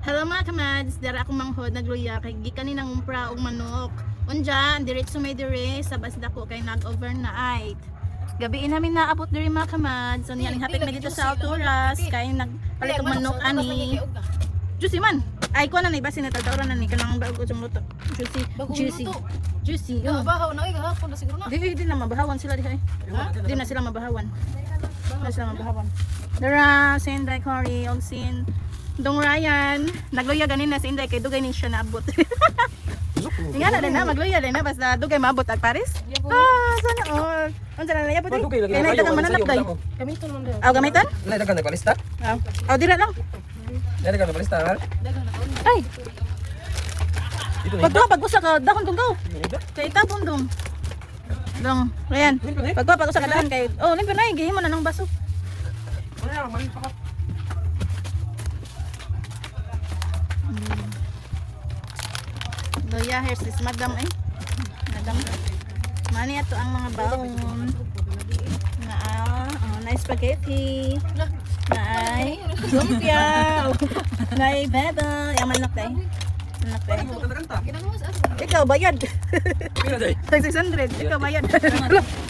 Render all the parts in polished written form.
Hello mga kamads, dara akong manghod nagluya kay gikan ni nang umpra og manok. Unja, diretso may dire sa bas dako kay nag-overnight. Gabi namin naabot diri mga kamads. So niyan hapit na dito sa Alturas kay nagpalit og manok ani. Juicy man. Ay ko na ni basi na tawran na ni kanang bago jung luto. Juicy. Juicy. Bahaw na gahapon na siguro na. Di na mabahawan sila diha. Di na sila mabahawan. Di na sila mabahawan. Dara sin Inday Cory og sin Dong Ryan, nagluya ganin na si Inday kay dugay ni siya naabot. Nga na din na, magluya din na basta dugay maabot ag Paris. Sana all. Unsa na naya puti? Kay na dagang mananap day. Gamiton man daw. Aw gamitan? Nay dagan na palista. Aw dira lang. Nay dagan na palista ha. Ay, Dito pag-usa ka dahon dong go. Kay tapon dong. Dong, Ryan. Pag-usa ka dahon kay. Oh, limpyo na gihimo na ng baso. Loya, here's this madam eh. Madam. Mani ato ang mga baon. Nice spaghetti. Nay lumpia. Nay beba. Yaman nak tay. Anak tay. Ikaw bayad. Pila day? 600. Ikaw bayad.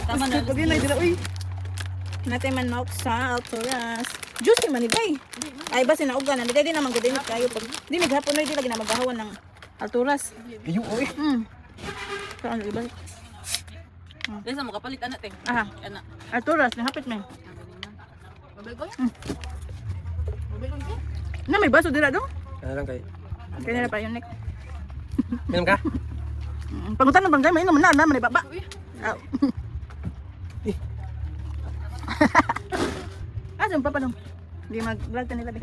Tama na. Pag yun ay dila uy. Natay man maok sa Alturas. Juicy man ibay. Ay ba sinaugan. Hindi din naman gudinit kayo pag di maghapon na di lagi na magahawan ng Alturas. Iyo oy. Saan iba? Desa mo kapalit anak teng. Aha. Anak. Alturas, nahapit mo. Babay ko. Babay ko. Na may baso dira dong? Ano lang kay. Kaya na pa yun, Nick. Minum ka? Pangutan ng bangkay, mainom na, naman ibaba. Asan pa pa dong? Hindi mag-vlog ka nila.